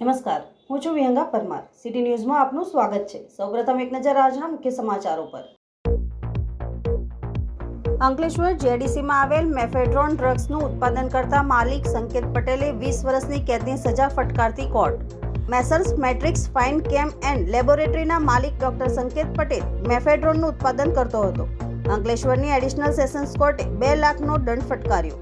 નમસ્કાર, હું છું વિહંગા પરમાર. સિટી ન્યૂઝમાં આપનું સ્વાગત છે. સૌપ્રથમ એક નજર આજના મુખ્ય સમાચારો પર. અંકલેશ્વર જેડીસીમાં આવેલ મેફેડ્રોન ડ્રગ્સનું ઉત્પાદન કરતા માલિક સંકેત પટેલે 20 વર્ષની કેદની સજા ફટકારતી કોર્ટ. મેસર્સ મેટ્રિક્સ ફાઇન કેમ એન્ડ લેબોરેટરીના માલિક ડોક્ટર સંકેત પટેલ મેફેડ્રોનનું ઉત્પાદન કરતો હતો. અંકલેશ્વરની એડિશનલ સેશન્સ કોર્ટે 2 લાખનો દંડ ફટકાર્યો.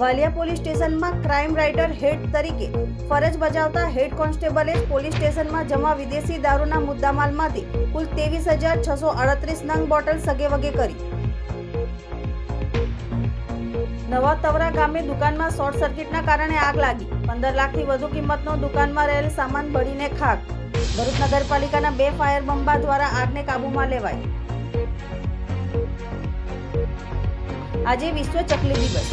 વાલિયા પોલીસ સ્ટેશનમાં ક્રાઇમ રાઇટર હેડ તરીકે ફરજ બજાવતા હેડ કોન્સ્ટેબલે પોલીસ સ્ટેશનમાં જમા વિદેશી દારૂના મુદ્દામાલમાંથી કુલ 23,638 નંગ બોટલ સગેવગે કરી. નવા તવરા ગામે દુકાનમાં શોર્ટ સર્કિટના કારણે આગ લાગી. 15 લાખથી વધુ કિંમતનો દુકાનમાં રહેલ સામાન બળીને ખાક. ભરૂચ નગરપાલિકાના 2 ફાયર બંબા દ્વારા આગને કાબૂમાં લેવાઈ. આજે વિશ્વ ચકલી દિવસ.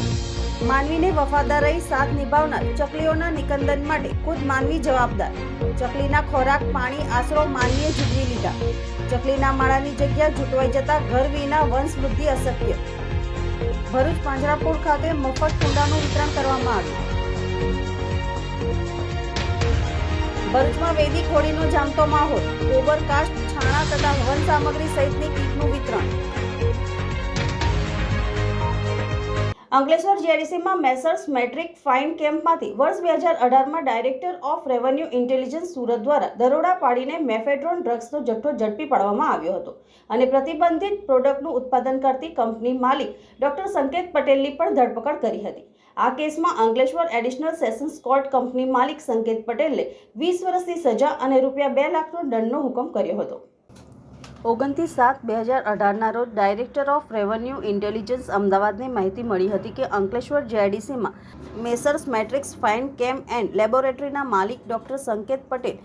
માનવીને વફાદાર રહી સાથ નિભાવનાર ચકલીઓના નિકંદન માટે ખુદ માનવી જવાબદાર. ચકલીના ખોરાક, પાણી, આશરો માનવીએ ઝૂંટવી લીધા. ચકલીના માળાની જગ્યા ઝૂંટવાઈ જતા ઘર વિના વંશ વૃદ્ધિ અશક્ય. ભરૂચ પાંજરાપોળ ખાતે મફત કુંડાનું વિતરણ કરવામાં આવ્યું. ભરૂચમાં વૈદિક હોળીનો જામતો માહોલ. ગોબર, કાસ્ટ, છાણા તથા હવન સામગ્રી સહિતની કીટનું વિતરણ. અંકલેશ્વર જેડીસીમાં મેસર્સ મેટ્રિક ફાઇન કેમ્પમાંથી વર્ષ 2018માં director of revenue intelligence Surat દ્વારા દરોડા પાડીને મેફેડ્રોન ડ્રગ્સનો જથ્થો ઝડપી પાડવામાં આવ્યો હતો અને પ્રતિબંધિત પ્રોડક્ટનું ઉત્પાદન કરતી કંપની માલિક ડોક્ટર સંકેત પટેલની પણ ધરપકડ કરી હતી. આ કેસમાં Ankleshwar additional sessions court company માલિક સંકેત પટેલને 20 વર્ષની સજા અને ₹2 લાખનો દંડનો હુકમ કર્યો હતો. 29/7/2018ના રોજ ડાયરેક્ટર ઓફ રેવન્યુ ઇન્ટેલિજન્સ અમદાવાદને માહિતી મળી હતી કે અંકલેશ્વર જેડીસીમાં મેસર્સ મેટ્રિક્સ ફાઇન કેમ એન્ડ લેબોરેટરીના માલિક ડોક્ટર સંકેત પટેલ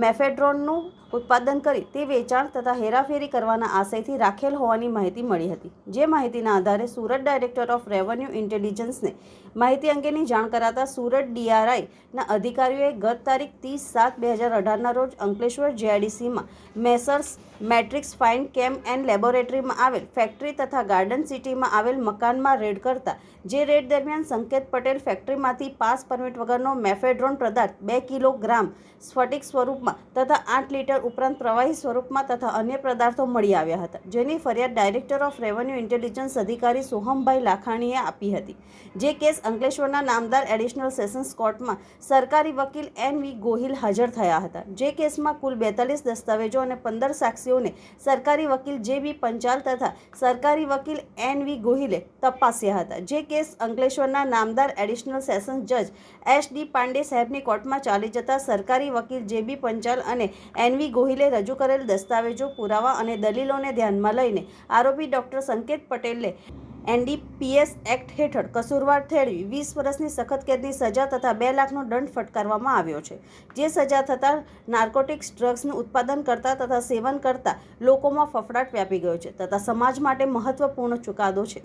મેફેડ્રોનનું ઉત્પાદન કરી તે વેચાણ તથા હેરાફેરી કરવાના આશયથી રાખેલ હોવાની માહિતી મળી હતી. જે માહિતીના આધારે સુરત ડાયરેક્ટર ઓફ રેવન્યુ ઇન્ટેલિજન્સને માહિતી અંગેની જાણ કરાતા સુરત ડીઆરઆઈના અધિકારીઓએ ગત તારીખ 30/7/2018ના રોજ અંકલેશ્વર જેડીસીમાં મેસર્સ મેટ્રિક્સ ફાઇન કેમ એન્ડ લેબોરેટરીમાં આવેલ ફેક્ટરી તથા ગાર્ડન સિટીમાં આવેલ મકાનમાં રેડ કરતા જે રેડ દરમિયાન સંકેત પટેલ ફેક્ટરીમાંથી પાસ પરમિટ વગરનો મેફેડ્રોન પદાર્થ 2 કિલોગ્રામ સ્ફટિક સ્વરૂપમાં તથા 8 લીટર ઉપરાંત પ્રવાહી સ્વરૂપમાં તથા અન્ય પદાર્થો મળી આવ્યા હતા. જેની ફરિયાદ ડાયરેક્ટર ઓફ રેવન્યુ ઇન્ટેલિજન્સ અધિકારી સોહમભાઈ લાખાણીએ આપી હતી. જે કેસ અંકલેશ્વરના નામદાર એડિશનલ સેશન્સ કોર્ટમાં સરકારી વકીલ એન.વી. ગોહિલ હાજર થયા હતા. જે કેસમાં કુલ 42 દસ્તાવેજો અને 15 સાક્ષીઓને સરકારી વકીલ જે.બી. પંચાલ તથા સરકારી વકીલ એન.વી. ગોહિલે તપાસ્યા હતા. જે કેસ અંકલેશ્વરના નામદાર એડિશનલ સેશન્સ જજ એસ.ડી. પાંડે સાહેબની કોર્ટમાં ચાલી જતા સરકારી વકીલ જે.બી. પંચાલ અને એન.વી. ગોહિલે રજૂ કરેલ દસ્તાવેજો, પુરાવા અને દલીલોને ધ્યાનમાં લઈને આરોપી ડોક્ટર સંકેત પટેલને એનડીપીએસ એક્ટ હેઠળ કસૂરવાર ઠેરવી 20 વર્ષની સખત કેદની સજા તથા 2 લાખનો દંડ ફટકારવામાં આવ્યો છે. જે સજા થતાં નાર્કોટિક્સ ડ્રગ્સનું ઉત્પાદન કરતા તથા સેવન કરતા લોકોમાં ફફડાટ વ્યાપી ગયો છે તથા સમાજ માટે મહત્વપૂર્ણ ચુકાદો છે.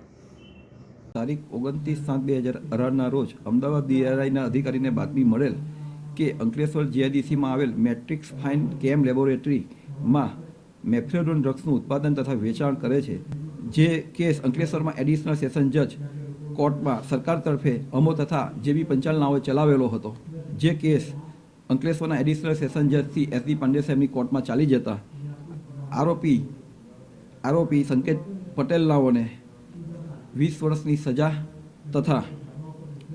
તારીખ 29/7/2018ના રોજ અમદાવાદ ડીઆરઆઈના અધિકારીને બાતમી મળેલ કે અંકલેશ્વર જેડીસીમાં આવેલ મેટ્રિક્સ ફાઇન કેમ લેબોરેટરીમાં મેફેડ્રોન ડ્રગ્સનું ઉત્પાદન તથા વેચાણ કરે છે. જે કેસ અંકલેશ્વરમાં એડિશનલ સેશન જજ કોર્ટમાં સરકાર તરફે અમો તથા જે.બી. પંચાલ નાઓએ ચલાવેલો હતો. જે કેસ અંકલેશ્વરના એડિશનલ સેશન જજ શ્રી એસ.ડી. પાંડે સાહેબની કોર્ટમાં ચાલી જતા આરોપી સંકેત પટેલ નાઓને 20 વર્ષની સજા તથા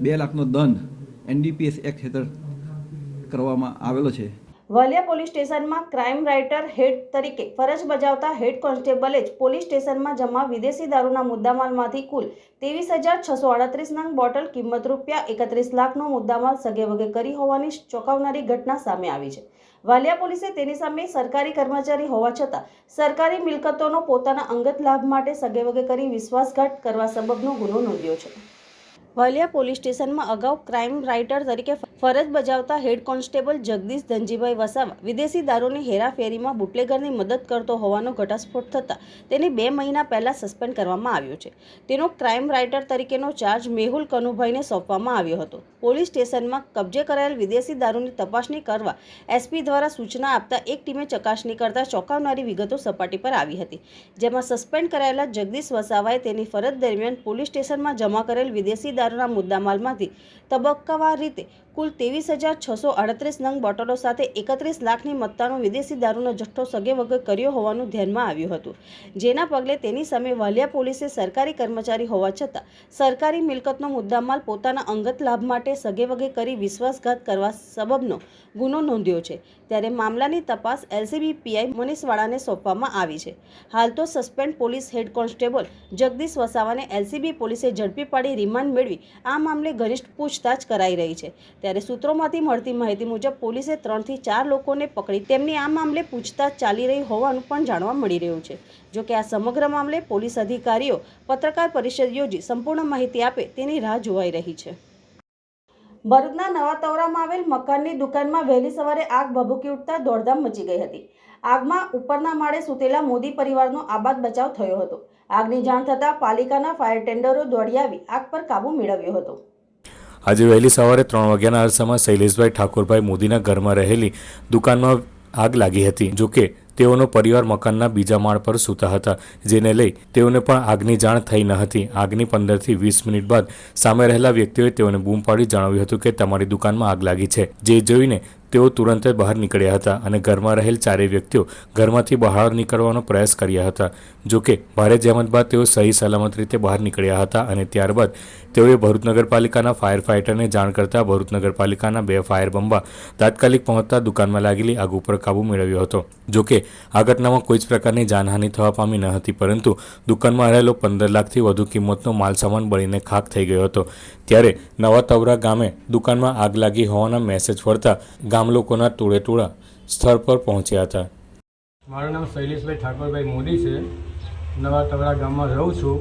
2 લાખનો દંડ એનડીપીએસ એક્ટ હેઠળ કરવામાં આવેલો છે. વાલિયા પોલીસ સ્ટેશનમાં ક્રાઇમ રાઇટર હેડ તરીકે ફરજ બજાવતા હેડ કોન્સ્ટેબલે જ પોલીસ સ્ટેશનમાં જમા વિદેશી દારૂના મુદ્દામાલમાંથી કુલ 23,638 નંગ બોટલ કિંમત ₹31 લાખનો મુદ્દામાલ સગેવગે કરી હોવાની ચોંકાવનારી ઘટના સામે આવી છે. વાલિયા પોલીસે તેની સામે સરકારી કર્મચારી હોવા છતાં સરકારી મિલકતોનો પોતાના અંગત લાભ માટે સગેવગે કરી વિશ્વાસઘાત કરવા સબબનો ગુનો નોંધ્યો છે. વાલિયા પોલીસ સ્ટેશનમાં અગાઉ ક્રાઇમ રાઇટર તરીકે ફરજ બજાવતા હેડ કોન્સ્ટેબલ જગદીશ ધનજીભાઈ વસાવા વિદેશી દારૂની હેરાફેરીમાં બુટલેગરની મદદ કરતો હોવાનો ઘટસ્ફોટ થતાં તેને 2 મહિના પહેલા સસ્પેન્ડ કરવામાં આવ્યો છે. તેનો ક્રાઇમ રાઇટર તરીકેનો ચાર્જ મેહુલ કનુભાઈને સોંપવામાં આવ્યો હતો. પોલીસ સ્ટેશનમાં કબજે કરાયેલ વિદેશી દારૂની તપાસણી કરવા એસપી દ્વારા સૂચના આપતા એક ટીમે ચકાસણી કરતા ચોંકાવનારી વિગતો સપાટી પર આવી હતી. જેમાં સસ્પેન્ડ કરાયેલા જગદીશ વસાવાએ તેની ફરજ દરમિયાન પોલીસ સ્ટેશનમાં જમા કરેલ વિદેશી દારૂના મુદ્દામાલમાંથી તબક્કાવાર રીતે કુલ 23,638 નંગ બોટલો સાથે 31 લાખની મત્તાનો વિદેશી દારૂનો જથ્થો સગેવગે કર્યો હોવાનું ધ્યાનમાં આવ્યું હતું, જેના પગલે તેની સામે વાલિયા પોલીસે સરકારી કર્મચારી હોવા છતાં સરકારી મિલકતનો મુદ્દામાલ પોતાના અંગત લાભ માટે સગેવગે કરી વિશ્વાસઘાત કરવા સબબનો ગુનો નોંધ્યો છે. ત્યારે મામલાની તપાસ એલસીબી પીઆઈ મનીષવાળાને સોંપવામાં આવી છે. હાલ તો suspend police head constable Jagdish વસાવાને એલસીબી પોલીસે ઝડપી પાડી રિમાન્ડ મેળવી આ મામલે ઘનિષ્ઠ પૂછતાછ કરાઈ રહી છે. ત્યારે સૂત્રોમાંથી મળતી માહિતી મુજબ પોલીસે 3 થી 4 લોકોને પકડી તેમની આ મામલે પૂછતાછ ચાલી રહી હોવાનું પણ જાણવા મળી રહ્યું છે. જોકે આ સમગ્ર મામલે પોલીસ અધિકારીઓ પત્રકાર પરિષદ યોજી સંપૂર્ણ માહિતી આપે તેની રાહ જોવાઈ રહી છે. ભરૂચના નવા તવરામાં આવેલ મકાનની દુકાનમાં વહેલી સવારે આગ ભભૂકી ઉઠતા દોડધામ મચી ગઈ હતી. આગમાં ઉપરના માળે સૂતેલા મોદી પરિવારનો આબાદ બચાવ થયો હતો. આગની જાણ થતાં પાલિકાના ફાયર ટેન્ડરો દોડી આવી આગ પર કાબૂ મેળવ્યો હતો. આજે વહેલી સવારે 3 વાગ્યાના અરસામાં શૈલેષભાઈ ઠાકોરભાઈ મોદીના ઘરમાં રહેલી દુકાનમાં આગ લાગી હતી. જોકે તેઓનો પરિવાર મકાનના બીજા માળ પર સૂતા હતા, જેને લઈ તેઓને પણ આગની જાણ થઈ ન હતી. આગની 15 થી 20 મિનિટ બાદ સામે રહેલા વ્યક્તિઓએ તેઓને બૂમ પાડી જણાવ્યું હતું કે તમારી દુકાનમાં આગ લાગી છે, જે જોઈને તેઓ તુરંત જ બહાર નીકળ્યા હતા અને ઘરમાં રહેલ 4 વ્યક્તિઓ ઘરમાંથી બહાર નીકળવાનો પ્રયાસ કર્યા હતા. જોકે ભારે જહેમત બાદ તેઓ સહી સલામત રીતે બહાર નીકળ્યા હતા અને ત્યારબાદ તેઓએ ભરૂચ નગરપાલિકાના ફાયર ફાઇટરને જાણ કરતા ભરૂચ નગરપાલિકાના 2 ફાયર બંબા તાત્કાલિક પહોંચતા દુકાનમાં લાગેલી આગ ઉપર કાબૂ મેળવ્યો હતો. જોકે આ ઘટનામાં કોઈ જ પ્રકારની જાનહાનિ થવા પામી ન હતી, પરંતુ દુકાનમાં રહેલો 15 લાખથી વધુ કિંમતનો માલસામાન બળીને ખાખ થઈ ગયો હતો. ત્યારે નવા તવરા ગામે દુકાનમાં આગ લાગી હોવાના મેસેજ ફરતા ગામ લોકોના ટોળેટોળા સ્થળ પર પહોંચ્યા હતા. મારું નામ શૈલેષભાઈ ઠાકોરભાઈ મોદી છે. નવા તવરા ગામમાં રહું છું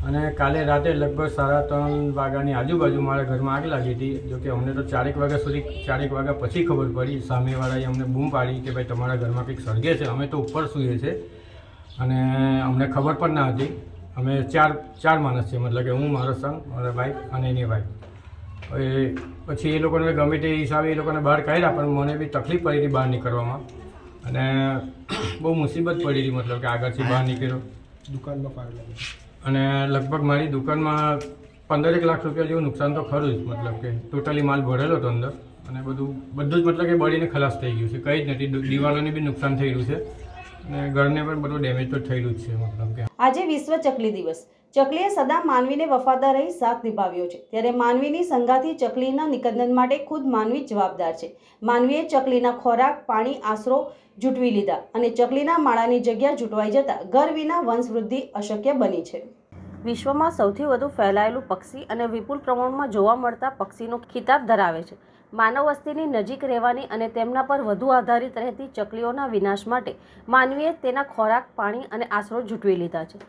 અને કાલે રાતે લગભગ 3:30 વાગ્યાની આજુબાજુ મારા ઘરમાં આગ લાગી હતી. જોકે અમને તો 4 વાગ્યા સુધી 4 વાગ્યા પછી ખબર પડી. સામેવાળાએ અમને બૂમ પાડી કે ભાઈ તમારા ઘરમાં કંઈક સળગે છે. અમે તો ઉપર સૂઈએ છીએ અને અમને ખબર પણ ના હતી. અમે ચાર માણસ છે, મતલબ કે હું, મારો સન, મારા વાઈફ અને એની વાઈફ. હવે પછી એ લોકોને ગમે તે હિસાબે એ લોકોને બહાર કાઢ્યા, પણ મને બી તકલીફ પડી હતી બહાર નીકળવામાં અને બહુ મુસીબત પડી હતી. મતલબ કે આગળથી બહાર નીકળ્યો, દુકાનમાં ફાયર લાગી અને લગભગ મારી દુકાનમાં 15 લાખ રૂપિયા જેવું નુકસાન તો ખરું જ. મતલબ કે ટોટલી માલ ભરેલો હતો અંદર અને બધું જ મતલબ કે બળીને ખલાસ થઈ ગયું છે. કંઈ જ નથી. દિવાલોને બી નુકસાન થઈ રહ્યું છે અને ઘરને પણ બધું ડેમેજ તો થયેલું જ છે. મતલબ કે આજે વિશ્વ ચકલી દિવસ. ચકલીએ સદા માનવીને વફાદાર રહી સાથ નિભાવ્યો છે, ત્યારે માનવીની સંગાથી ચકલીના નિકંદન માટે ખુદ માનવી જવાબદાર છે. માનવીએ ચકલીના ખોરાક, પાણી, આશરો જૂટવી લીધા અને ચકલીના માળાની જગ્યા જૂટવાઈ જતા ઘર વિના વંશવૃદ્ધિ અશક્ય બની છે. વિશ્વમાં સૌથી વધુ ફેલાયેલું પક્ષી અને વિપુલ પ્રમાણમાં જોવા મળતા પક્ષીનો ખિતાબ ધરાવે છે. માનવ વસ્તીની નજીક રહેવાની અને તેમના પર વધુ આધારિત રહેતી ચકલીઓના વિનાશ માટે માનવીએ તેના ખોરાક, પાણી અને આશરો જૂટવી લીધા છે.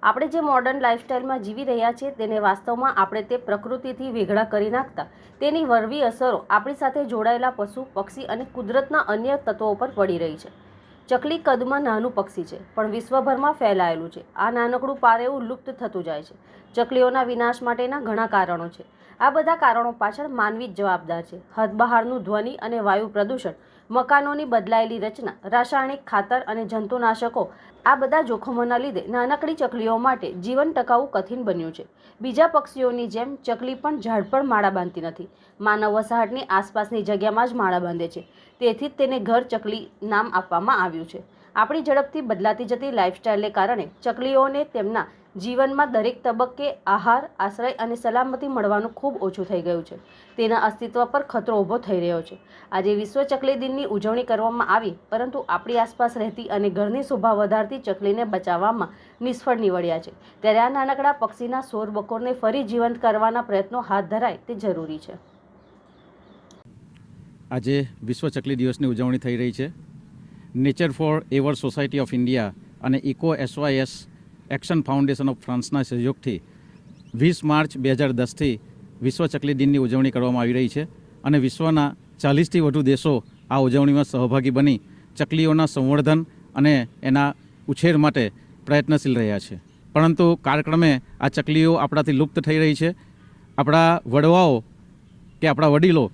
આપણે જે મોડર્ન લાઇફસ્ટાઇલમાં જીવી રહ્યા છીએ તેને વાસ્તવમાં આપણે તે પ્રકૃતિથી વેગળા કરી નાખતા તેની વરવી અસરો આપણી સાથે જોડાયેલા પશુ, પક્ષી અને કુદરતના અન્ય તત્વો પર પડી રહી છે. ચકલી કદમાં નાનું પક્ષી છે, પણ વિશ્વભરમાં ફેલાયેલું છે. આ નાનકડું પારેવું લુપ્ત થતું જાય છે. ચકલીઓના વિનાશ માટેના ઘણા કારણો છે. આ બધા કારણો પાછળ માનવી જ જવાબદાર છે. હદ બહારનું ધ્વનિ અને વાયુ પ્રદૂષણ, મકાનોની બદલાયેલી રચના, રાસાયણિક ખાતર અને જંતુનાશકો, આ બધા જોખમોના લીધે નાનકડી ચકલીઓ માટે જીવન ટકાવવું કઠિન બન્યું છે. બીજા પક્ષીઓની જેમ ચકલી પણ ઝાડ પર માળા બાંધતી નથી. માનવ વસાહતની આસપાસની જગ્યામાં જ માળા બાંધે છે. તેથી જ તેને ઘર ચકલી નામ આપવામાં આવ્યું છે. આપણી ઝડપથી બદલાતી જતી લાઇફસ્ટાઇલને કારણે ચકલીઓને તેમના જીવનમાં દરેક તબક્કે આહાર, આશ્રય અને સલામતી મળવાનું ખૂબ ઓછું થઈ ગયું છે. તેના અસ્તિત્વ પર ખતરો ઊભો થઈ રહ્યો છે. આજે વિશ્વ ચકલી દિનની ઉજવણી કરવામાં આવી, પરંતુ આપણી આસપાસ રહેતી અને ઘરની શોભા વધારતી ચકલીને બચાવવામાં નિષ્ફળ નીવડ્યા છે. ત્યારે આ નાનકડા પક્ષીના શોર બકોરને ફરી જીવંત કરવાના પ્રયત્નો હાથ ધરાય તે જરૂરી છે. આજે વિશ્વ ચકલી દિવસની ઉજવણી થઈ રહી છે. Nature forever society of India અને eco SYS action foundation of ફ્રાન્સના સહયોગથી 20 માર્ચ 2010થી વિશ્વ ચકલી દિનની ઉજવણી કરવામાં આવી રહી છે અને વિશ્વના 40થી વધુ દેશો આ ઉજવણીમાં સહભાગી બની ચકલીઓના સંવર્ધન અને એના ઉછેર માટે પ્રયત્નશીલ રહ્યા છે. પરંતુ કાળક્રમે આ ચકલીઓ આપણાથી લુપ્ત થઈ રહી છે. આપણા વડવાઓ કે આપણા વડીલો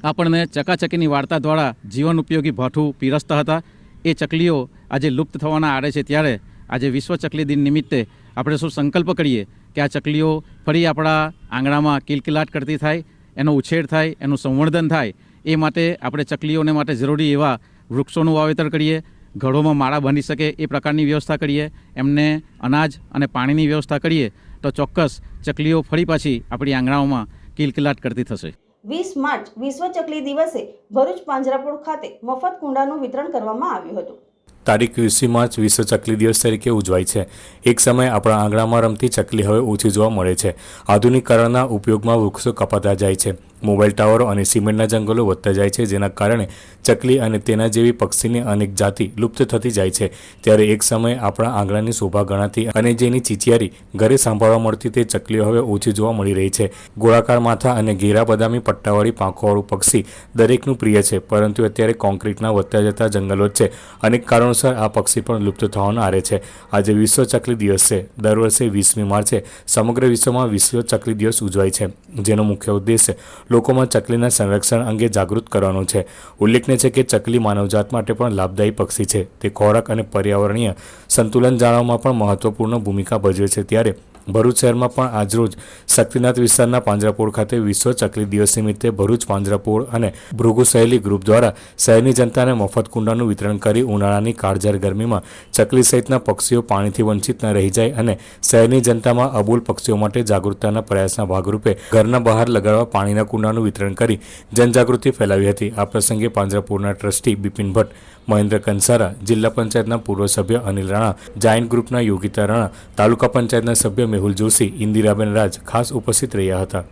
આપણને ચકાચકીની વાર્તા દ્વારા જીવન ઉપયોગી ભાથું પીરસતા હતા. એ ચકલીઓ આજે લુપ્ત થવાના આરે છે. ત્યારે આજે વિશ્વ ચકલી દિન નિમિત્તે આપણે શું સંકલ્પ કરીએ કે આ ચકલીઓ ફરી આપણા આંગણામાં કિલકિલાટ કરતી થાય, એનો ઉછેર થાય, એનું સંવર્ધન થાય, એ માટે આપણે ચકલીઓને માટે જરૂરી એવા વૃક્ષોનું વાવેતર કરીએ, ઘરોમાં માળા બની શકે એ પ્રકારની વ્યવસ્થા કરીએ, એમને અનાજ અને પાણીની વ્યવસ્થા કરીએ તો ચોક્કસ ચકલીઓ ફરી પાછી આપણી આંગણાઓમાં કિલકિલાટ કરતી થશે. 20 માર્ચ વિશ્વ ચકલી દિવસે ભરૂચ પાંજરાપોળ ખાતે મફત કુંડાનું વિતરણ કરવામાં આવ્યું હતું. તારીખ 20 માર્ચ વિશ્વ ચકલી દિવસ તરીકે ઉજવાય છે. એક સમયે આપણા આંગણામાં રમતી ચકલી હવે ઓછી જોવા મળે છે. આધુનિકીકરણના ઉપયોગમાં વૃક્ષો કપાતા જાય છે, મોબાઈલ ટાવરો અને સિમેન્ટના જંગલો વધતા જાય છે, જેના કારણે ચકલી અને તેના જેવી પક્ષીની અનેક જાતિ લુપ્ત થતી જાય છે. ત્યારે એક સમયે આપણા આંગણાની શોભા ગણાતી અને જેની ચીચિયારી ઘરે સાંભળવા મળતી તે ચકલીઓ હવે ઓછી જોવા મળી રહી છે. ગોળાકાર માથા અને ઘેરા બદામી પટ્ટાવાળી પાંખોવાળું પક્ષી દરેકનું પ્રિય છે, પરંતુ અત્યારે કોન્ક્રીટના વધતા જતા જંગલો જ છે. અનેક કારણોસર આ પક્ષી પણ લુપ્ત થવાના આરે છે. આજે વિશ્વ ચકલી દિવસ છે. દર વર્ષે 20મી માર્ચે સમગ્ર વિશ્વમાં વિશ્વ ચકલી દિવસ ઉજવાય છે, જેનો મુખ્ય ઉદ્દેશ્ય લોકોમાં ચકલીના સંરક્ષણ અંગે જાગૃત કરવાનો છે. ઉલ્લેખનીય છે કે ચકલી માનવજાત માટે પણ લાભદાયી પક્ષી છે. તે ખોરાક અને પર્યાવરણીય સંતુલન જાળવવામાં પણ મહત્વપૂર્ણ ભૂમિકા ભજવે છે. ત્યારે ભરૂચ શહેરમાં પણ આજરોજ શક્તિનાથ વિસ્તારના પાંજરાપોળ ખાતે વિશ્વ ચકલી દિવસ નિમિત્તે ભરૂચ પાંજરાપોળ અને ભૃગુ સહેલી ગ્રુપ દ્વારા શહેરની જનતાને મફત કુંડાનું વિતરણ કરી ઉનાળાની કાળઝાળ ગરમીમાં ચકલી સહિતના પક્ષીઓ પાણીથી વંચિત ન રહી જાય અને શહેરની જનતામાં અબોલ પક્ષીઓ માટે જાગૃતતાના પ્રયાસના ભાગરૂપે ઘરના બહાર લગાડવા પાણીના કુંડાનું વિતરણ કરી જનજાગૃતિ ફેલાવી હતી. આ પ્રસંગે પાંજરાપોળના ટ્રસ્ટી બિપિન ભટ્ટ, મહેન્દ્ર કંસારા, જિલ્લા પંચાયતના પૂર્વ સભ્ય અનિલ રાણા, જાયન્ટ ગ્રુપના યોગિતા રાણા, તાલુકા પંચાયતના સભ્ય મેહુલ જોશી, ઇન્દિરાબેન રાજ ખાસ ઉપસ્થિત રહ્યા હતા.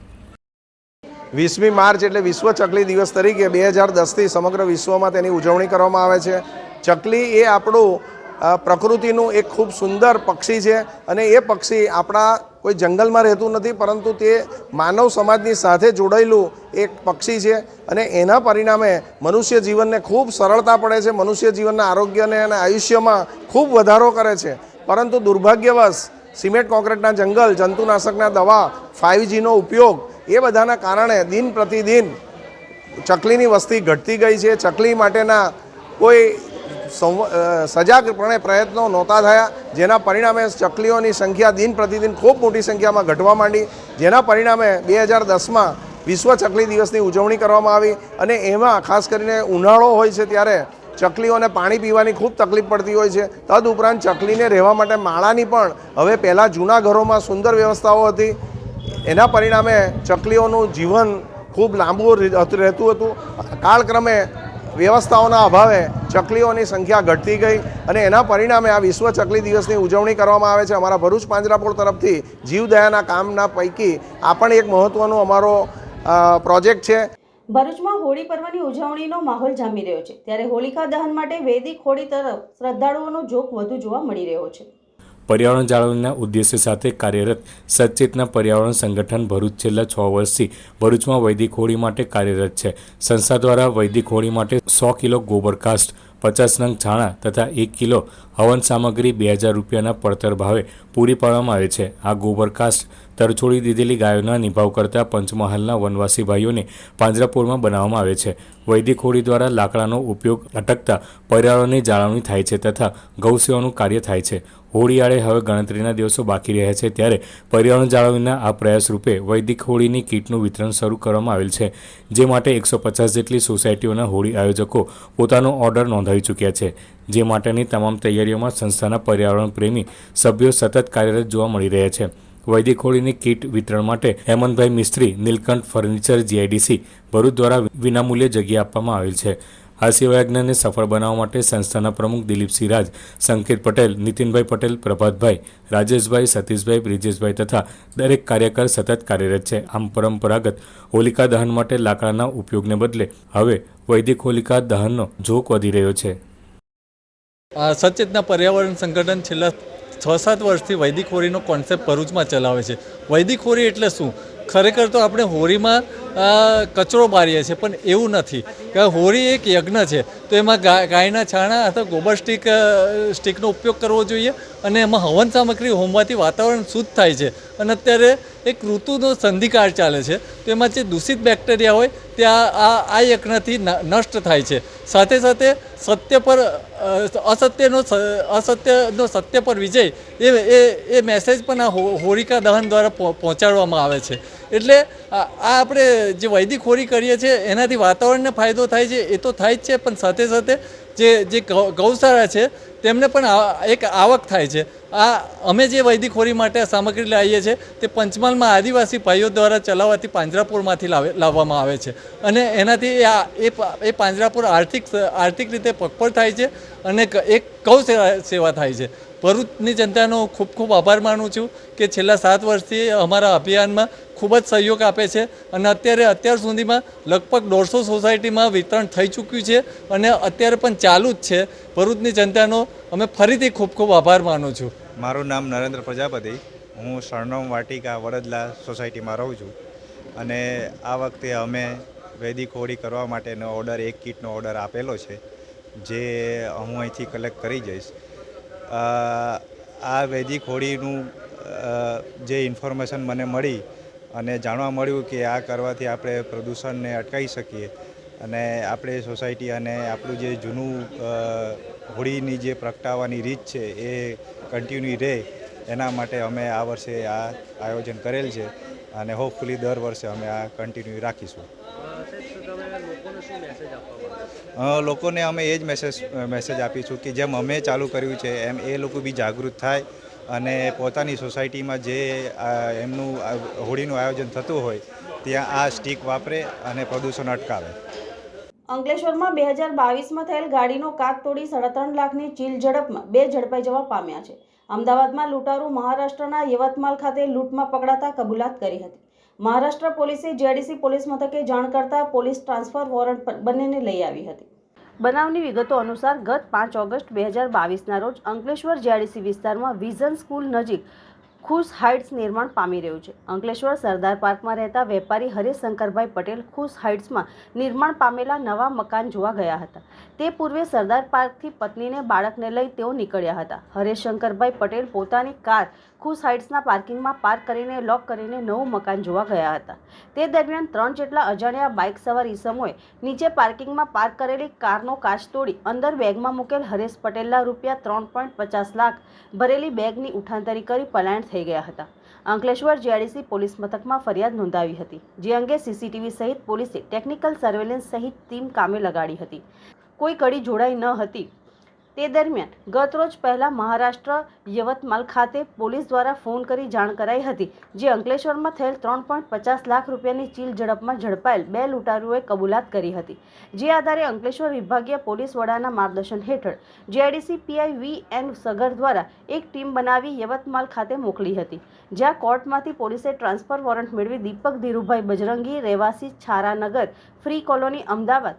20મી માર્ચ એટલે વિશ્વ ચકલી દિવસ તરીકે 2010થી સમગ્ર વિશ્વમાં તેની ઉજવણી કરવામાં આવે છે. ચકલી એ આપણું પ્રકૃતિનું એક ખૂબ સુંદર પક્ષી છે અને એ પક્ષી આપણા કોઈ જંગલમાં રહેતું નથી, પરંતુ તે માનવ સમાજની સાથે જોડાયેલું એક પક્ષી છે અને એના પરિણામે મનુષ્ય જીવનને ખૂબ સરળતા પડે છે, મનુષ્ય જીવનના આરોગ્યને અને આયુષ્યમાં ખૂબ વધારો કરે છે. પરંતુ દુર્ભાગ્યવશ સિમેન્ટ કોન્ક્રીટના જંગલ, જંતુનાશકના દવા, 5Gનો ઉપયોગ એ બધાના કારણે દિન પ્રતિદિન ચકલીની વસ્તી ઘટતી ગઈ છે. ચકલી માટેના કોઈ સજાગપણે પ્રયત્નો નહોતા થયા, જેના પરિણામે ચકલીઓની સંખ્યા દિન પ્રતિદિન ખૂબ મોટી સંખ્યામાં ઘટવા માંડી, જેના પરિણામે 2010માં વિશ્વ ચકલી દિવસની ઉજવણી કરવામાં આવી. અને એમાં ખાસ કરીને ઉનાળો હોય છે ત્યારે ચકલીઓને પાણી પીવાની ખૂબ તકલીફ પડતી હોય છે. તદુપરાંત ચકલીને રહેવા માટે માળાની પણ હવે પહેલાં જૂના ઘરોમાં સુંદર વ્યવસ્થાઓ હતી, એના પરિણામે ચકલીઓનું જીવન ખૂબ લાંબુ રહેતું હતું. કાળક્રમે વ્યવસ્થાઓના અભાવે ચકલીઓની સંખ્યા ઘટતી ગઈ અને એના પરિણામે આ વિશ્વ ચકલી દિવસની ઉજવણી કરવામાં આવે છે. અમારા ભરૂચ પાંજરાપોળ તરફથી જીવદયાના કામના પૈકી આ પણ એક મહત્ત્વનો અમારો પ્રોજેક્ટ છે. ભરૂચમાં હોળી પર્વની ઉજવણીનો માહોલ જામી રહ્યો છે, ત્યારે હોલિકા દહન માટે વૈદિક હોળી તરફ શ્રદ્ધાળુઓનો ઝોક વધુ જોવા મળી રહ્યો છે. પર્યાવરણ જાળવણીના ઉદ્દેશ્ય સાથે કાર્યરત સચેતના પર્યાવરણ સંગઠન ભરૂચ છેલ્લા 6 વર્ષથી ભરૂચમાં વૈદિક હોળી માટે કાર્યરત છે. સંસ્થા દ્વારા વૈદિક હોળી માટે 100 કિલો ગોબર કાસ્ટ, 50 નંગ છાણા તથા 1 કિલો હવન સામગ્રી 2000 રૂપિયાના પડતર ભાવે પૂરી પાડવામાં આવે છે. આ ગોબર કાસ્ટ તરછોડી દીધેલી ગાયોના નિભાવ કરતા પંચમહાલના વનવાસી ભાઈઓને પાંજરાપોળમાં બનાવવામાં આવે છે. વૈદિક હોળી દ્વારા લાકડાનો ઉપયોગ અટકતા પર્યાવરણની જાળવણી થાય છે તથા ગૌસેવાનું કાર્ય થાય છે. હોળી આડે હવે ગણતરીના દિવસો બાકી રહ્યા છે, ત્યારે પર્યાવરણ જાળવણીના આ પ્રયાસ રૂપે વૈદિક હોળીની કીટનું વિતરણ શરૂ કરવામાં આવેલ છે, જે માટે 150 જેટલી સોસાયટીઓના હોળી આયોજકો પોતાનો ઓર્ડર નોંધાવી ચૂક્યા છે. જે માટેની તમામ તૈયારીઓમાં સંસ્થાના પર્યાવરણ પ્રેમી સભ્યો સતત કાર્યરત જોવા મળી રહ્યા છે. વૈદિક હોળીની કીટ વિતરણ માટે હેમંતભાઈ મિસ્ત્રી, નીલકંઠ ફર્નિચર GIDC ભરૂચ દ્વારા વિનામૂલ્યે જગ્યા આપવામાં આવેલ છે. આ સેવાયજ્ઞને સફળ બનાવવા માટે સંસ્થાના પ્રમુખ દિલીપસિંહ રાજ, સંકેત પટેલ, નીતિનભાઈ પટેલ, પ્રભાતભાઈ, રાજેશભાઈ, સતીશભાઈ, બ્રિજેશભાઈ તથા દરેક કાર્યકર સતત કાર્યરત છે. આમ પરંપરાગત હોલિકા દહન માટે લાકડાના ઉપયોગને બદલે હવે વૈદિક હોલિકા દહનનો ઝોક વધી રહ્યો છે. સચેતના પર્યાવરણ સંગઠન છેલ્લા 6-7 વર્ષથી વૈદિક હોળીનો કોન્સેપ્ટ ભરૂચમાં ચલાવે છે. વૈદિક હોળી એટલે શું? ખરેખર તો આપણે હોળીમાં કચરો બારીએ છીએ, પણ એવું નથી કે હોળી એક યજ્ઞ છે. તો એમાં ગાયના છાણા અથવા ગોબર સ્ટીકનો ઉપયોગ કરવો જોઈએ. અને એમાં હવન સામગ્રી હોમવાથી વાતાવરણ શુદ્ધ થાય છે. અને અત્યારે એક ઋતુનો સંધિકાળ ચાલે છે, તો એમાં જે દૂષિત બેક્ટેરિયા હોય તે આ યજ્ઞથી નષ્ટ થાય છે. સાથે સાથે સત્ય પર અસત્યનો સત્ય પર વિજય એ મેસેજ પણ આ હોળિકા દહન દ્વારા પહોંચાડવામાં આવે છે. એટલે આ આપણે જે વૈદિક હોળી કરીએ છીએ એનાથી વાતાવરણને ફાયદો થાય છે, એ તો થાય જ છે, પણ સાથે સાથે જે ગૌશાળા છે તેમને પણ એક આવક થાય છે. અમે જે વૈદિક હોળી માટે સામગ્રી લાવીએ છીએ તે પંચમહાલમાં આદિવાસી ભાઈઓ દ્વારા ચલાવવાથી પાંજરાપોળમાંથી લાવવામાં આવે છે, અને એનાથી એ પાંજરાપોળ આર્થિક રીતે પગભર થાય છે અને એક ગૌ સેવા થાય છે. ભરૂચની જનતાનો ખૂબ ખૂબ આભાર માનું છું કે છેલ્લા 7 વર્ષથી અમારા અભિયાનમાં ખૂબ જ સહયોગ આપે છે, અને અત્યાર સુધીમાં લગભગ 150 સોસાયટીમાં વિતરણ થઈ ચૂક્યું છે અને અત્યારે પણ ચાલુ જ છે. ભરૂચની જનતાનો અમે ફરીથી ખૂબ ખૂબ આભાર માનું છું. મારું નામ નરેન્દ્ર પ્રજાપતિ, હું સરનમ વાટિકા વડદલા સોસાયટીમાં રહું છું, અને આ વખતે અમે વૈદિક હોળી કરવા માટેનો ઓર્ડર 1 કીટનો ઓર્ડર આપેલો છે, જે હું અહીંથી કલેક્ટ કરી જઈશ. આ વૈદિક હોળીનું જે ઇન્ફોર્મેશન મને મળી અને જાણવા મળ્યું કે આ કરવાથી આપણે પ્રદૂષણને અટકાવી શકીએ અને આપણે સોસાયટી અને આપણું જે જૂનું હોળીની જે પ્રગટાવવાની રીત છે એ કન્ટિન્યુ રહે, એના માટે અમે આ વર્ષે આ આયોજન કરેલ છે, અને હોપફુલી દર વર્ષે અમે આ કન્ટિન્યુ રાખીશું. લોકોને અમે એ જ મેસેજ આપીશું કે જેમ અમે ચાલુ કર્યું છે એમ એ લોકો બી જાગૃત થાય અને પોતાની સોસાયટીમાં જે એમનું હોળીનું આયોજન થતું હોય ત્યાં આ સ્ટીક વાપરે અને પ્રદૂષણ અટકાવે. અંકલેશ્વરમાં 2022માં થયેલ ગાડીનો કાચ તોડી 3.5 લાખની ચીલ ઝડપમાં 2 ઝડપાઈ જવા પામ્યા છે. અમદાવાદમાં લૂંટારૂ મહારાષ્ટ્રના યવતમાલ ખાતે લૂંટમાં પકડાતા કબૂલાત કરી હતી. મહારાષ્ટ્ર પોલીસે જેડીસી પોલીસ મથકે જાણ કરતા પોલીસ ટ્રાન્સફર વોરંટ પર બંનેને લઈ આવી હતી. બનાવની વિગતો અનુસાર ગત 5 ઓગસ્ટ 2022ના રોજ અંકલેશ્વર જેડીસી વિસ્તારમાં વિઝન સ્કૂલ નજીક ખુશ હાઇટ્સ નિર્માણ પામી રહ્યું છે. અંકલેશ્વર સરદાર પાર્કમાં રહેતા વેપારી હરેશ શંકરભાઈ પટેલ ખુશ હાઇટ્સમાં નિર્માણ પામેલા નવા મકાન જોવા ગયા હતા. તે પૂર્વે સરદાર પાર્કથી પત્નીને બાળકને લઈ તેઓ નીકળ્યા હતા. હરેશ શંકરભાઈ પટેલ પોતાની કાર ખુશ હાઇટ્સના પાર્કિંગમાં પાર્ક કરીને લોક કરીને નવું મકાન જોવા ગયા હતા. તે દરમિયાન 3 જેટલા અજાણ્યા બાઇક સવાર ઈસમોએ નીચે પાર્કિંગમાં પાર્ક કરેલી કારનો કાચ તોડી અંદર બેગમાં મૂકેલ હરેશ પટેલના રૂપિયા 3.50 લાખ ભરેલી બેગની ઉઠાંતરી કરી પલાયન થઈ ગયા હતા. અંકલેશ્વર જેડીસી પોલીસ મથકમાં ફરિયાદ નોંધાવી હતી, જે અંગે સીસીટીવી સહિત પોલીસે ટેકનિકલ સર્વેલન્સ સહિત ટીમ કામે લગાડી હતી. કોઈ કડી જોડાઈ ન હતી. તે દરમિયાન ગત રોજ પહેલા મહારાષ્ટ્ર યવતમાલ ખાતે પોલીસ દ્વારા ફોન કરી જાણ કરાઈ હતી, જે અંકલેશ્વરમાં થયેલ 3.50 લાખ રૂપિયાની ચીલ ઝડપમાં ઝડપાયેલ 2 લૂંટારૂઓએ કબૂલાત કરી હતી. જે આધારે અંકલેશ્વર વિભાગીય પોલીસ વડાના માર્ગદર્શન હેઠળ જેડીસી પીઆઈ વી.એન. સગર દ્વારા એક ટીમ બનાવી યવતમાલ ખાતે મોકલી હતી, જ્યાં કોર્ટમાંથી પોલીસે ટ્રાન્સફર વોરંટ મેળવી દીપક ધીરુભાઈ બજરંગી, રહેવાસી છારાનગર ફ્રી કોલોની અમદાવાદ,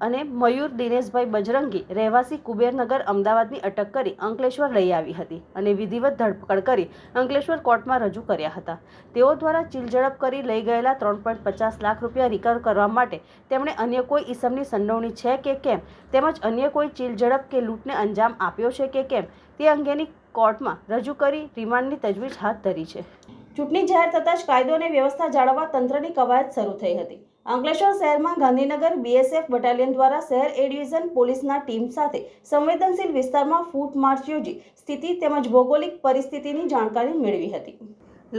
અને મયુર દિનેશભાઈ બજરંગી, રહેવાસી કુબેરનગર અમદાવાદની અટક કરી અંકલેશ્વર લઈ આવી હતી અને વિધિવત ધરપકડ કરી અંકલેશ્વર કોર્ટમાં રજૂ કર્યા હતા. તેઓ દ્વારા ચીલ ઝડપ કરી લઈ ગયેલા 3.50 લાખ રૂપિયા રિકવર કરવા માટે તેમણે અન્ય કોઈ ઈસમની સંડોવણી છે કે કેમ, તેમજ અન્ય કોઈ ચીલ ઝડપ કે લૂંટને અંજામ આપ્યો છે કે કેમ તે અંગેની કોર્ટમાં રજૂ કરી રિમાન્ડની તજવીજ હાથ ધરી છે. ચૂંટણી જાહેર થતાં જ કાયદો અને વ્યવસ્થા જાળવવા તંત્રની કવાયત શરૂ થઈ હતી. અંકલેશ્વર શહેરમાં ગાંધીનગર બીએસએફ બટાલિયન દ્વારા શહેર એ ડિવિઝન પોલીસના ટીમ સાથે સંવેદનશીલ વિસ્તારમાં ફૂટ માર્ચ યોજી સ્થિતિ તેમજ ભૌગોલિક પરિસ્થિતિની જાણકારી મેળવી હતી.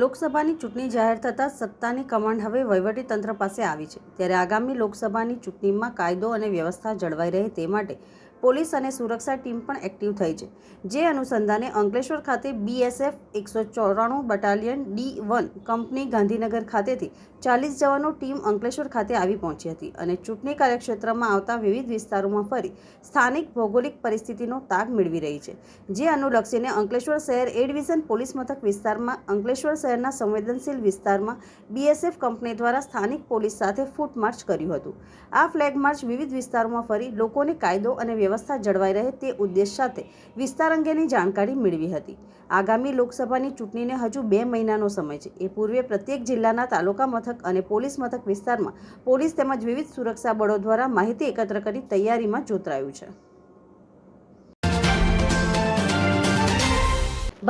લોકસભાની ચૂંટણી જાહેર થતાં સત્તાની કમાન્ડ હવે વહીવટીતંત્ર પાસે આવી છે, ત્યારે આગામી લોકસભાની ચૂંટણીમાં કાયદો અને વ્યવસ્થા જળવાઈ રહે તે માટે પોલીસ અને સુરક્ષા ટીમ પણ એક્ટિવ થઈ છે. જે અનુસંધાને અંકલેશ્વર ખાતે BSF 194 battalion D1 company Gandhinagar ખાતેથી 40 જવાનો ટીમ અંકલેશ્વર ખાતે આવી પહોંચી હતી અને ચૂંટણી કાર્યક્ષેત્રમાં આવતા વિવિધ વિસ્તારોમાં ફરી સ્થાનિક ભૌગોલિક પરિસ્થિતિનો તાગ મેળવી રહી છે. જે અનુલક્ષીને અંકલેશ્વર શહેર એ ડિવિઝન પોલીસ મથક વિસ્તારમાં અંકલેશ્વર શહેરના સંવેદનશીલ વિસ્તારમાં બીએસએફ કંપની દ્વારા સ્થાનિક પોલીસ સાથે ફૂટ માર્ચ કર્યું હતું. આ ફ્લેગ માર્ચ વિવિધ વિસ્તારોમાં ફરી લોકોને કાયદો અને વ્યવસ્થા જળવાઈ રહે તે ઉદ્દેશ સાથે વિસ્તાર અંગેની જાણકારી મેળવી હતી. આગામી લોકસભાની ચૂંટણીને હજુ 2 મહિનાનો સમય છે. એ પૂર્વે પ્રત્યેક જિલ્લાના તાલુકા મથક અને પોલીસ મથક વિસ્તારમાં પોલીસ તેમજ વિવિધ સુરક્ષા બળો દ્વારા માહિતી એકત્ર કરી તૈયારીમાં જોતરાયું છે.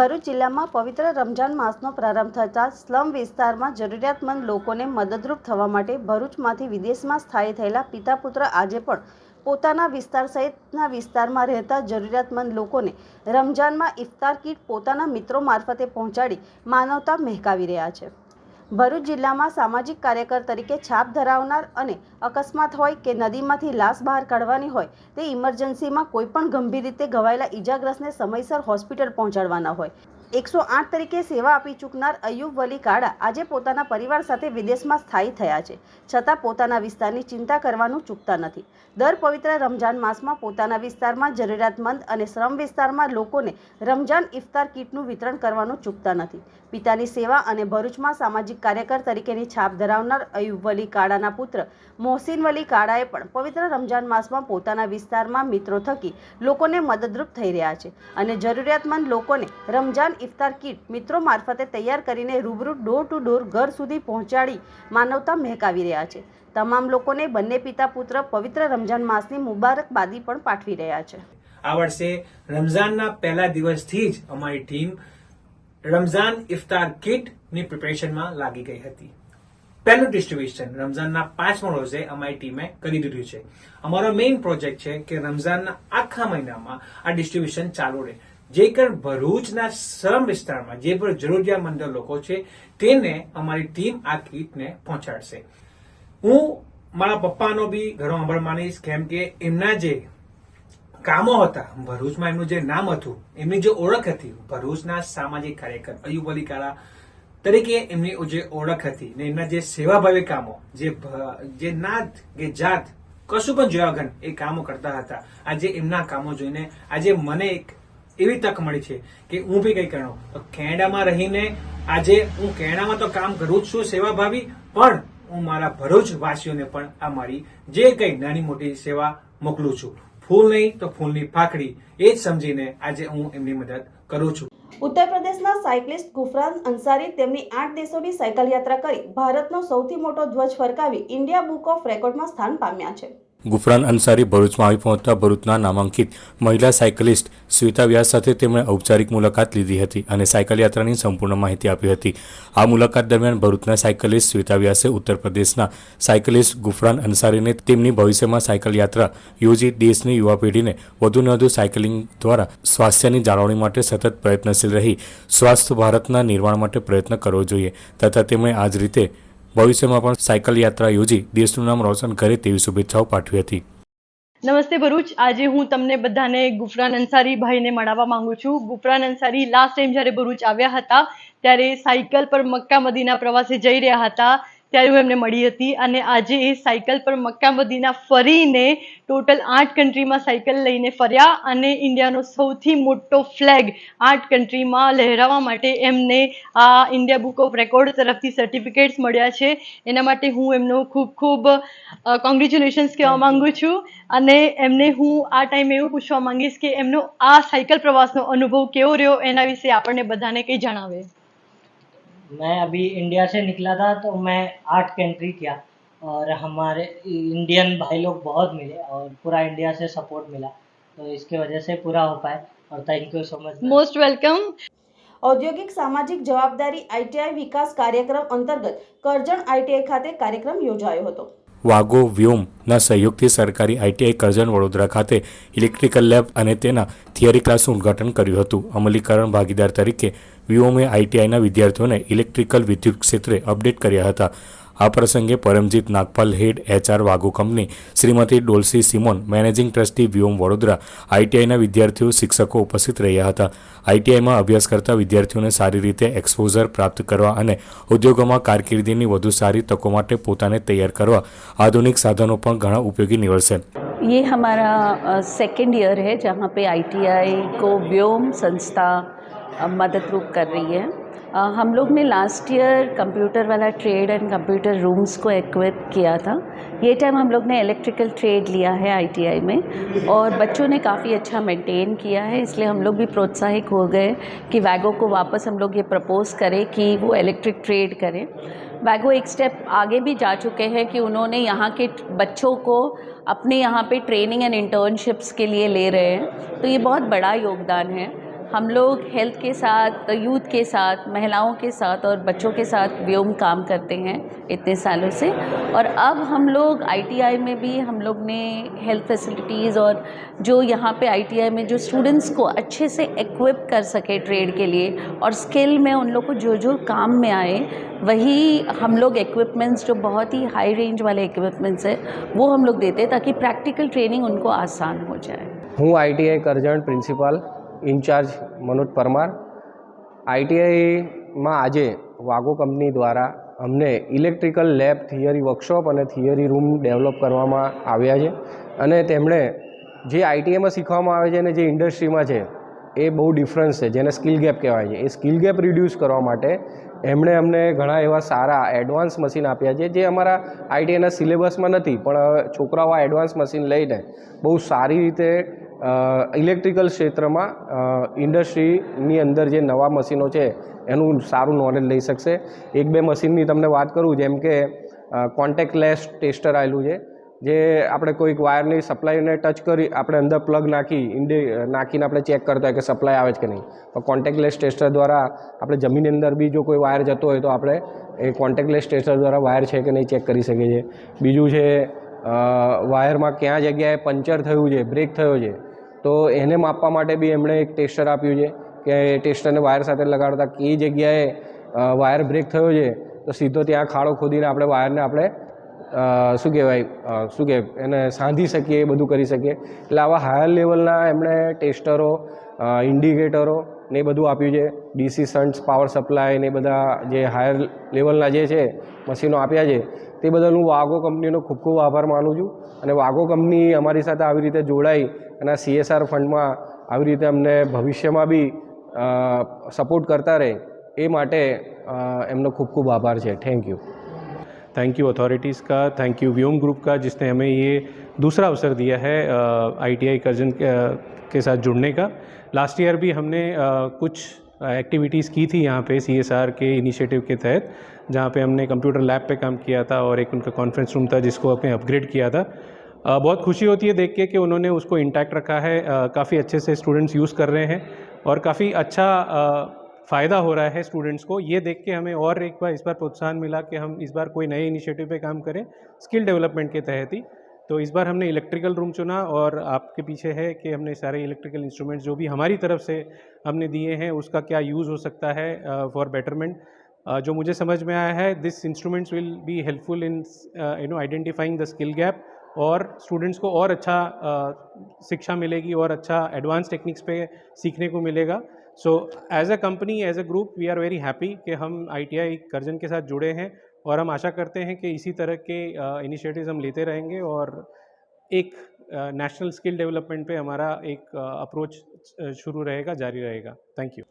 ભરૂચ જિલ્લામાં પવિત્ર રમજાન માસનો પ્રારંભ થતાં સ્લમ વિસ્તારમાં જરૂરિયાતમંદ લોકોને મદદરૂપ થવા માટે ભરૂચમાંથી વિદેશમાં સ્થાયી થયેલા પિતા પુત્ર આજે પણ પોતાના વિસ્તાર સહિતના વિસ્તારમાં રહેતા જરૂરિયાતમંદ લોકોને રમજાનમાં ઇફતાર કીટ પોતાના મિત્રો મારફતે પહોંચાડી માનવતા મહેકાવી રહ્યા છે. ભરૂચ જિલ્લામાં સામાજિક કાર્યકર તરીકે છાપ ધરાવનાર અને અકસ્માત હોય કે નદીમાંથી લાશ બહાર કાઢવાની હોય તે ઇમરજન્સીમાં કોઈપણ ગંભીર રીતે ઘવાયેલા ઈજાગ્રસ્તને સમયસર હોસ્પિટલ પહોંચાડવાના હોય 108 તરીકે સેવા આપી ચૂકનાર અયુબ વલી કાળા આજે પોતાના પરિવાર સાથે વિદેશમાં સ્થાયી થયા છે, છતાં પોતાના વિસ્તારની ચિંતા કરવાનું ચૂકતા નથી. દર પવિત્ર રમજાન માસમાં પોતાના વિસ્તારમાં જરૂરિયાતમંદ અને શ્રમ વિસ્તારમાં લોકોને રમજાન ઇફતાર કીટનું વિતરણ કરવાનું ચૂકતા નથી. પિતાની સેવા અને ભરૂચમાં સામાજિક કાર્યકર તરીકેની છાપ ધરાવનાર અયુબ વલી કાળાના પુત્ર મોહસિન વલી કાળાએ પણ પવિત્ર રમજાન માસમાં પોતાના વિસ્તારમાં મિત્રો થકી લોકોને મદદરૂપ થઈ રહ્યા છે અને જરૂરિયાતમંદ લોકોને રમજાન ઇફતાર કીટ મિત્રો મારફતે તૈયાર કરીને રૂબરૂ ડોર ટુ ડોર ઘર સુધી પહોંચાડી માનવતા મહેકાવી રહ્યા છે. તમામ લોકોને બંને પિતા પુત્ર પવિત્ર રમજાન માસની મુબારકબાદી પણ પાઠવી રહ્યા છે. આ વર્ષે રમઝાનના પહેલા દિવસથી જ અમારી ટીમ રમઝાન ઇફતાર કીટની પ્રિપેરેશનમાં લાગી ગઈ હતી. પહેલું ડિસ્ટ્રીબ્યુશન રમઝાનના 5મા રોજે અમારી ટીમે કરી દીધું છે. અમારો મેઇન પ્રોજેક્ટ છે કે રમઝાનના આખા મહિનામાં આ ડિસ્ટ્રીબ્યુશન ચાલુ રહે, જે કર ભરૂચના શ્રમ વિસ્તારમાં જે પણ જરૂરિયાતમંદ લોકો છે તેને અમારી ટીમ આ કીટને પહોંચાડશે. હું મારા પપ્પાનો બી ઘણો આભાર માનીશ, કેમ કે એમના જે કામો હતા ભરૂચમાં, એમનું જે નામ હતું, એમની જે ઓળખ હતી, ભરૂચના સામાજિક કાર્યકર અયુબ વલી કાળા તરીકે એમની જે ઓળખ હતી ને એમના જે સેવાભાવી કામો, જે નાત કે જાત કશું પણ જોયા વગર એ કામો કરતા હતા, આજે એમના કામો જોઈને આજે મને એક એવી તક મળી છે કે હું બી કંઈ કરું. તો કેનેડામાં રહીને આજે હું કેનેડામાં તો કામ કરું જ છું સેવાભાવી, પણ હું મારા ભરૂચ વાસીઓને પણ આ મારી જે કંઈ નાની મોટી સેવા મોકલું છું. ફૂલ નહીં તો ફૂલની પાકડી, એ જ સમજીને આજે હું એમની મદદ કરું છું. ઉત્તર પ્રદેશના સાયકલિસ્ટ ગુફરાન અંસારી તેમની 8 દેશોની સાયકલ યાત્રા કરી ભારતનો સૌથી મોટો ધ્વજ ફરકાવી ઇન્ડિયા બુક ઓફ રેકોર્ડમાં સ્થાન પામ્યા છે. ગુફરાન અંસારી ભરૂચમાં આવી પહોંચતા ભરૂચના નામાંકિત મહિલા સાયકલિસ્ટ શ્વેતા વ્યાસ સાથે તેમણે ઔપચારિક મુલાકાત લીધી હતી અને સાયકલ યાત્રાની સંપૂર્ણ માહિતી આપી હતી. આ મુલાકાત દરમિયાન ભરૂચના સાયકલિસ્ટ શ્વેતા વ્યાસે ઉત્તર પ્રદેશના સાયકલિસ્ટ ગુફરાન અંસારીને તેમની ભવિષ્યમાં સાયકલ યાત્રા યોજી દેશની યુવા પેઢીને વધુને વધુ સાયકલિંગ દ્વારા સ્વાસ્થ્યની જાળવણી માટે સતત પ્રયત્નશીલ રહી સ્વસ્થ ભારતના નિર્માણ માટે પ્રયત્ન કરવો જોઈએ તથા તેમણે આ જ રીતે ભવિષ્યમાં પણ સાયકલ યાત્રા યોજી દેશનું નામ રોશન કરે તેવી શુભેચ્છાઓ પાઠવી હતી. નમસ્તે ભરૂચ. આજે હું તમને બધાને ગુફરાન અંસારી ભાઈને મળવા માંગુ છું. ગુફરાન અંસારી લાસ્ટ ટાઈમ જ્યારે ભરૂચ આવ્યા હતા ત્યારે સાયકલ પર મક્કા મદીના પ્રવાસે જઈ રહ્યા હતા ત્યારે હું એમને મળી હતી અને આજે એ સાયકલ પર મક્કા મદીના ફરીને ટોટલ 8 કન્ટ્રીમાં સાયકલ લઈને ફર્યા અને ઇન્ડિયાનો સૌથી મોટો ફ્લેગ 8 કન્ટ્રીમાં લહેરાવવા માટે એમને આ ઇન્ડિયા બુક ઓફ રેકોર્ડ તરફથી સર્ટિફિકેટ્સ મળ્યા છે. એના માટે હું એમનો ખૂબ ખૂબ કોંગ્રેચ્યુલેશન્સ કહેવા માંગુ છું અને એમને હું આ ટાઈમે એવું પૂછવા માંગીશ કે એમનો આ સાયકલ પ્રવાસનો અનુભવ કેવો રહ્યો એના વિશે આપણને બધાને કંઈ જણાવે. मैं अभी इंडिया से निकला था तो मैं 8 कंट्री किया और हमारे इंडियन भाई लोग बहुत मिले और पूरा इंडिया से सपोर्ट मिला, तो इसके वजह से पूरा हो पाया और thank you so much. Most welcome. ઔદ્યોગિક સામાજિક જવાબદારી આઈટીઆઈ વિકાસ કાર્યક્રમ અંતર્ગત કરજણ આઈટીઆઈ ખાતે કાર્યક્રમ યોજાયો હતો. વાગો વ્યોમના સહયોગથી સરકારી આઈટીઆઈ કરજણ વડોદરા ખાતે ઇલેક્ટ્રિકલ લેબ અને તેના થિયરી ક્લાસનું ઉદ્ઘાટન કર્યું હતું. અમલીકરણ ભાગીદાર તરીકે વ્યોમે આઈટીઆઈના વિદ્યાર્થીઓને ઇલેક્ટ્રિકલ વિદ્યુત ક્ષેત્રે અપડેટ કર્યા હતા. આ પ્રસંગે Paramjit Nagpal, head HR Wago company, Shrimati Dolsi Simon, managing trustee Vyom Vadodara, આઈટીઆઈના વિદ્યાર્થીઓ, શિક્ષકો ઉપસ્થિત રહ્યા હતા. આઈટીઆઈમાં અભ્યાસ કરતા વિદ્યાર્થીઓને સારી રીતે એક્સપોઝર પ્રાપ્ત કરવા અને ઉદ્યોગોમાં કારકિર્દીની વધુ સારી તકો માટે પોતાને તૈયાર કરવા આધુનિક સાધનો પણ ઘણા ઉપયોગી નીવડશે. ये हमारा सेकेंड ईयर है जहाँ पे आईटीआई को व्योम संस्था मददरूप कर रही है. हम लोग ने लास्ट ईयर कंप्यूटर वाला ट्रेड एंड कंप्यूटर रूम्स को इक्विप किया था. ये टाइम हम लोग ने इलेक्ट्रिकल ट्रेड लिया है आईटीआई में और बच्चों ने काफ़ी अच्छा मेंटेन किया है, इसलिए हम लोग भी प्रोत्साहित हो गए कि वैगो को वापस हम लोग ये प्रपोज़ करें कि वो इलेक्ट्रिक ट्रेड करें. वैगो एक स्टेप आगे भी जा चुके हैं कि उन्होंने यहाँ के बच्चों को अपने यहाँ पे ट्रेनिंग एंड इंटर्नशिप्स के लिए ले रहे हैं, तो ये बहुत बड़ा योगदान है. हम लोग हेल्थ के साथ, यूथ के साथ, महिलाओं के साथ और बच्चों के साथ व्योम काम करते हैं इतने सालों से। और अब हम लोग ITI में भी हम लोग ने हेल्थ फैसिलिटीज़ और जो यहाँ पे ITI में जो स्टूडेंट्स को अच्छे से इक्विप कर सके ट्रेड के लिए और स्किल में उन लोग को जो जो काम में आए वही हम लोग इक्विपमेंट्स जो बहुत ही हाई रेंज वाले इक्विपमेंट्स है वो हम लोग देते हैं ताकि प्रैक्टिकल ट्रेनिंग उनको आसान हो जाए। હું ITI Karjan principal in charge Manoj Parmar. ITIમાં આજે વાગો કંપની દ્વારા અમને ઇલેક્ટ્રિકલ લેબ થિયરી વર્કશોપ અને થિયરી રૂમ ડેવલપ કરવામાં આવ્યા છે અને તેમણે જે ITIમાં શીખવામાં આવે છે અને જે ઇન્ડસ્ટ્રીમાં છે એ બહુ ડિફરન્સ છે, જેને સ્કિલ ગેપ કહેવાય છે। એ સ્કિલ ગેપ રિડ્યુસ કરવા માટે એમણે અમને ઘણા એવા સારા એડવાન્સ મશીન આપ્યા છે જે અમારા ITIના સિલેબસમાં નથી, પણ છોકરાઓ આ એડવાન્સ મશીન લઈને બહુ સારી રીતે ઇલેક્ટ્રિકલ ક્ષેત્રમાં ઇન્ડસ્ટ્રીની અંદર જે નવા મશીનો છે એનું સારું નોલેજ લઈ શકશે। એક બે મશીનની તમને વાત કરું, જેમ કે કોન્ટેક્ટલેસ ટેસ્ટર આવેલું છે જે આપણે કોઈક વાયરની સપ્લાયને ટચ કરી આપણે અંદર પ્લગ નાખીને આપણે ચેક કરતા હોય કે સપ્લાય આવે છે કે નહીં। તો કોન્ટેક્ટલેસ ટેસ્ટર દ્વારા આપણે જમીનની અંદર બી જો કોઈ વાયર જતો હોય તો આપણે એ કોન્ટેક્ટલેસ ટેસ્ટર દ્વારા વાયર છે કે નહીં ચેક કરી શકીએ છીએ। બીજું છે વાયરમાં ક્યાં જગ્યાએ પંચર થયું છે, બ્રેક થયો છે તો એને માપવા માટે બી એમણે એક ટેસ્ટર આપ્યું છે કે એ ટેસ્ટરને વાયર સાથે લગાડતા કઈ જગ્યાએ વાયર બ્રેક થયો છે તો સીધો ત્યાં ખાડો ખોદીને આપણે વાયરને આપણે એને સાંધી શકીએ, એ બધું કરી શકીએ। એટલે આવા હાયર લેવલના એમણે ટેસ્ટરો, ઇન્ડિકેટરો ને એ બધું આપ્યું છે। DC શન્ટ પાવર સપ્લાય ને બધા જે હાયર લેવલના જે છે મશીનો આપ્યા છે તે બદલ હું વાગો કંપનીનો ખૂબ ખૂબ આભાર માનું છું। અને વાગો કંપની અમારી સાથે આવી રીતે જોડાઈ અને CSR ફંડમાં આવી રીતે અમને ભવિષ્યમાં બી સપોર્ટ करता रहे એ માટે એમનો ખૂબ ખૂબ આભાર છે। Thank you. Thank you authorities का, थैंक यू व्योम ग्रुप का जिसने हमें ये दूसरा अवसर दिया है ITI करजन के साथ जुड़ने का। लास्ट ईयर भी हमने कुछ एक्टिविटीज़ की थी यहाँ पे CSR के इनिशिएटिव के तहत, जहाँ पे हमने कंप्यूटर लैब पे काम किया था और एक उनका कॉन्फ्रेंस रूम था जिसको हमने अपग्रेड किया था। बहुत खुशी होती है देख के कि उन्होंने उसको इंटैक्ट रखा है। काफ़ी अच्छे से स्टूडेंट्स यूज़ कर रहे हैं और काफ़ी अच्छा फ़ायदा हो रहा है स्टूडेंट्स को। ये देख के हमें और एक बार इस बार प्रोत्साहन मिला कि हम इस बार कोई नए इनिशिएटिव पे काम करें स्किल डेवलपमेंट के तहत ही। तो इस बार हमने इलेक्ट्रिकल रूम चुना और आपके पीछे है कि हमने सारे इलेक्ट्रिकल इंस्ट्रूमेंट्स जो भी हमारी तरफ से हमने दिए हैं उसका क्या यूज़ हो सकता है फॉर बेटरमेंट। जो मुझे समझ में आया है, this instruments will be helpful in identifying the skill gap और स्टूडेंट्स को और अच्छा शिक्षा मिलेगी और अच्छा एडवांस टेक्निक्स पे सीखने को मिलेगा। So as a company, as a group we are very happy कि हम ITI करजन के साथ जुड़े हैं और हम आशा करते हैं कि इसी तरह के इनिशिएटिव्स हम लेते रहेंगे और एक नेशनल स्किल डेवलपमेंट पे हमारा एक अप्रोच शुरू रहेगा, जारी रहेगा। Thank you.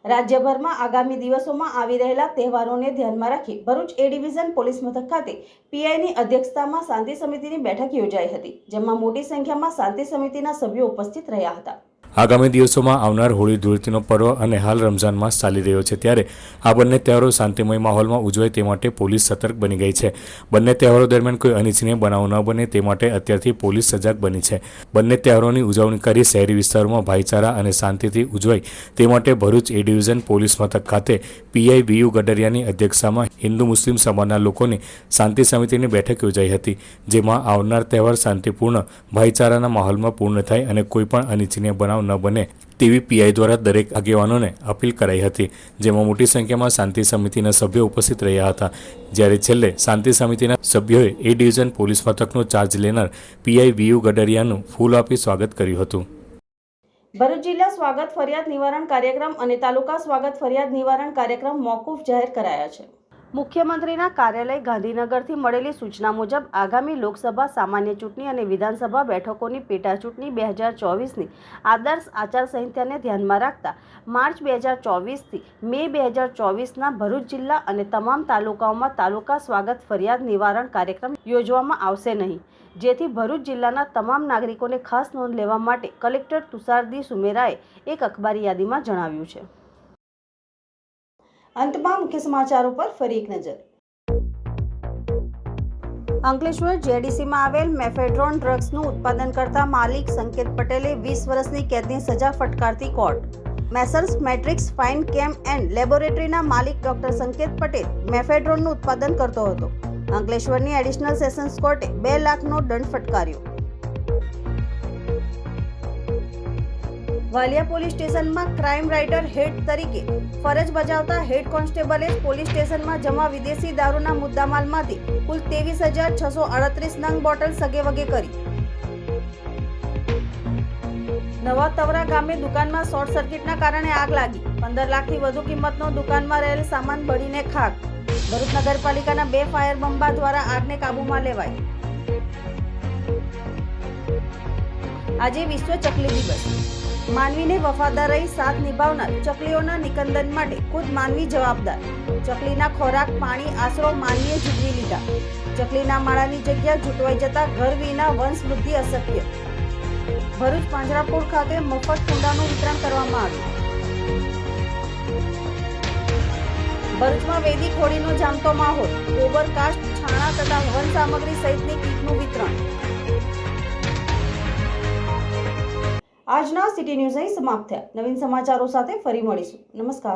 રાજ્યભરમાં આગામી દિવસોમાં આવી રહેલા તહેવારોને ધ્યાનમાં રાખી ભરૂચ A ડિવિઝન પોલીસ મથક ખાતે PIની અધ્યક્ષતામાં શાંતિ સમિતિની બેઠક યોજાઈ હતી, જેમાં મોટી સંખ્યામાં શાંતિ સમિતિના સભ્યો ઉપસ્થિત રહ્યા હતા। આગામી દિવસોમાં આવનાર હોળી ધૂળેટીનો પર્વ અને હાલ રમઝાન માસ ચાલી રહ્યો છે, ત્યારે આ બંને તહેવારો શાંતિમય માહોલમાં ઉજવાય તે માટે પોલીસ સતર્ક બની ગઈ છે। બંને તહેવારો દરમિયાન કોઈ અનિચ્છનીય બનાવ ન બને તે માટે અત્યારથી પોલીસ સજાગ બની છે। બંને તહેવારોની ઉજવણી કરી શહેરી વિસ્તારોમાં ભાઈચારા અને શાંતિથી ઉજવાય તે માટે ભરૂચ A ડિવિઝન પોલીસ મથક ખાતે PI VU ગડરિયાની અધ્યક્ષતામાં હિન્દુ મુસ્લિમ સમાજના લોકોની શાંતિ સમિતિની બેઠક યોજાઈ હતી, જેમાં આવનાર તહેવાર શાંતિપૂર્ણ ભાઈચારાના માહોલમાં પૂર્ણ થાય અને કોઈપણ અનિચ્છનીય બનાવ ન બને તેવી PI દ્વારા દરેક આગેવાનોને અપીલ કરાઈ હતી, જેમાં મોટી સંખ્યામાં શાંતિ સમિતિના સભ્યો ઉપસ્થિત રહ્યા હતા। જ્યારે છેલ્લે શાંતિ સમિતિના સભ્યોએ A ડિવિઝન પોલીસ મથકનો ચાર્જ લેનાર PI VU ગડરિયાનું ફૂલ આપી સ્વાગત કર્યું હતું। ભરૂચ જિલ્લા સ્વાગત ફરિયાદ નિવારણ કાર્યક્રમ અને તાલુકા સ્વાગત ફરિયાદ નિવારણ કાર્યક્રમ મોકૂફ જાહેર કરાયા છે। મુખ્યમંત્રીના કાર્યાલય ગાંધીનગરથી મળેલી સૂચના મુજબ આગામી લોકસભા સામાન્ય ચૂંટણી અને વિધાનસભા બેઠકોની પેટા ચૂંટણી 2024ની આદર્શ આચારસંહિતાને ધ્યાનમાં રાખતા માર્ચ 2024થી મે 2024ના ભરૂચ જિલ્લા અને તમામ તાલુકાઓમાં તાલુકા સ્વાગત ફરિયાદ નિવારણ કાર્યક્રમ યોજવામાં આવશે નહીં, જેથી ભરૂચ જિલ્લાના તમામ નાગરિકોને ખાસ નોંધ લેવા માટે કલેક્ટર તુષાર ડી સુમેરાએ એક અખબારી યાદીમાં જણાવ્યું છે। અંતમાં મુખ્ય સમાચારો પર ફરી એક નજર। અંકલેશ્વર JDCમાં આવેલ મેફેડ્રોન ડ્રગ્સનું ઉત્પાદન કરતા માલિક સંકેત પટેલે 20 વર્ષની કેદની સજા ફટકારતી કોર્ટ। મેસર્સ મેટ્રિક્સ ફાઇન કેમ એન્ડ લેબોરેટરીના માલિક ડોક્ટર સંકેત પટેલ મેફેડ્રોનનું ઉત્પાદન કરતો હતો. અંકલેશ્વરની એડિશનલ સેશન્સ કોર્ટે 2 લાખનો દંડ ફટકાર્યો. વાલિયા પોલીસ સ્ટેશનમાં ક્રાઇમ રાઇટર હેડ તરીકે ફરજ બજાવતા હેડ કોન્સ્ટેબલે પોલીસ સ્ટેશનમાં જમા વિદેશી દારૂના મુદ્દામાલમાંથી કુલ 23,638 નંગ બોટલ સગેવગે કરી. નવા તવરા ગામે દુકાનમાં શોર્ટ સર્કિટના કારણે આગ લાગી. 15 લાખથી વધુ કિંમતનો દુકાનમાં રહેલ સામાન બળીને ખાક. ભરૂચ નગરપાલિકાના 2 ફાયર બંબા દ્વારા આગને કાબૂમાં લેવાઈ. આજે વિશ્વ ચકલી દિવસ. માનવીને વફાદાર રહી સાથ નિભાવનાર ચકલીઓના નિકંદન માટે ખુદ માનવી જવાબદાર. ચકલીના ખોરાક, પાણી, આશરો માનવીએ ઝૂંટવી લીધા. ચકલીના માળાની જગ્યા ઝૂંટવાઈ જતા ઘર વિના વંશ વૃદ્ધિ અશક્ય. ભરૂચ પાંજરાપોળ ખાતે મફત કુંડાનું વિતરણ કરવામાં આવ્યું. ભરૂચમાં વૈદિક હોળીનો જામતો માહોલ. ગોબર, કાષ્ઠ, છાણા તથા હવન સામગ્રી સહિતની કીટનું વિતરણ. આજના સિટી ન્યૂઝ અહીં સમાપ્ત થયા. નવીન સમાચારો સાથે ફરી મળીશું. નમસ્કાર.